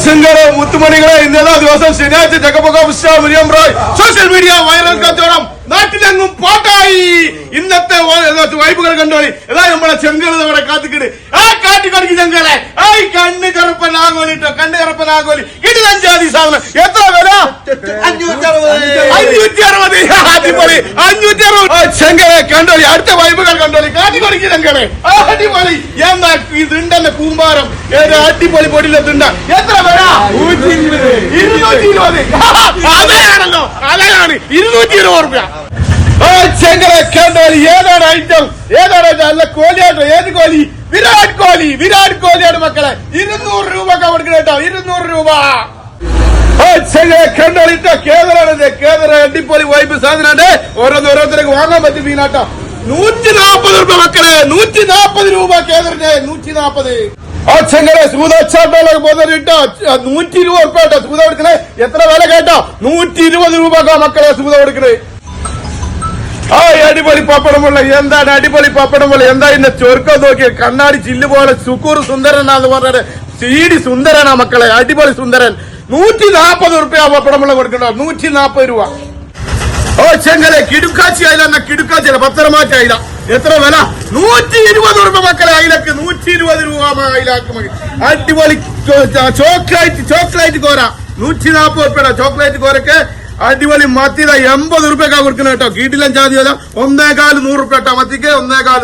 ചെങ്കര മുത്തുമണികളെ ഇന്നലെ ദിവസം ശനിയാഴ്ച സോഷ്യൽ മീഡിയ വൈറൽ കച്ചവടം നാട്ടിലെങ്ങും പാട്ടായി. ഇന്നത്തെ വൈബുകൾ കണ്ടോളി. ഏതാ നമ്മളെ ചെങ്കല് നമ്മുടെ കാത്തിക്കിട് കാട്ടിക്കൊടുക്കി ചെങ്കലെ കണ്ണ് കറുപ്പനാകോലിട്ടോ കണ്ണ് കറുപ്പനാകോലി കിട്ടുന്ന ജാതി സാധനം എത്ര വില 560. അടിപൊളി 560 ചെങ്കലെ കണ്ടോളി. അടുത്ത വൈബുകൾ കണ്ടോളി. കാട്ടിക്കൊടുക്കി ചെങ്കലെ അടിപൊളി. എന്നാ ഇതുണ്ടല്ലേ കൂമ്പാരം അടിപൊളി പൊടിയിലെ തുണ്ട എത്ര വില 220. അതാണല്ലോ അതാണ് 220 രൂപ. ചെങ്കലെ കണ്ടോളി. ഏതാണ് ഐറ്റം ഏതാണ് നല്ല കോലിയാട്ടോ. ഏത് കോലി? വിരാട് കോഹ്ലി. വിരാട് കോഹ്ലിയാണ് മക്കളെ. 200 രൂപ കൊടുക്കണം കേട്ടോ. 200 രൂപ. കണ്ടോളിട്ടോ കേദറാണിത്. കേദറ അടിപൊളി വൈബ് സാധനമാണ്. ഓരോരുത്തർക്ക് വാങ്ങാൻ പറ്റും മീനാട്ടോ. 140 രൂപ മക്കളെ. 140 രൂപ കേദറിന്റെ 140. ചെങ്കലെ സൂതാച്ചാട്ടോളൊക്കെ പോകുന്നിട്ടോ 120 രൂപ കേട്ടോ സൂത കൊടുക്കണേ. എത്ര വില കേട്ടോ? 120 രൂപ മക്കളെ സൂത കൊടുക്കണേ. അടിപൊളി പപ്പടം പോലെ. എന്താണ് അടിപൊളി പപ്പടം പോലെ? എന്താ ഇന്നെ ചൊരുക്കം നോക്കിയ കണ്ണാടി ചില്ല് പോലെ സുക്കൂർ സുന്ദരനാന്ന് പറഞ്ഞത് സീഡി സുന്ദരനാ മക്കളെ. അടിപൊളി സുന്ദരൻ. 140 രൂപ പപ്പടം പോലെ കൊടുക്കണ്ടോ. 140 രൂപ. ചെങ്കലെ കിടുക്കാച്ചി അയില. കിടുക്കാച്ചില്ല പത്തരമാറ്റി അയില. എത്ര വില? 120 രൂപ മക്കളെ. അയിലക്ക് 120 രൂപ അയിലാക്ക്. അടിപൊളി ചോക്ലേറ്റ് കോര 140 രൂപ. ചോക്ലേറ്റ് കോരക്ക് അടിപൊളി മത്തിത 80 രൂപ കൊടുക്കണം കേട്ടോ. കീട്ടിലും ജാതി 1.25 100 രൂപ കേട്ടോ. മത്തിക്ക് 1.25.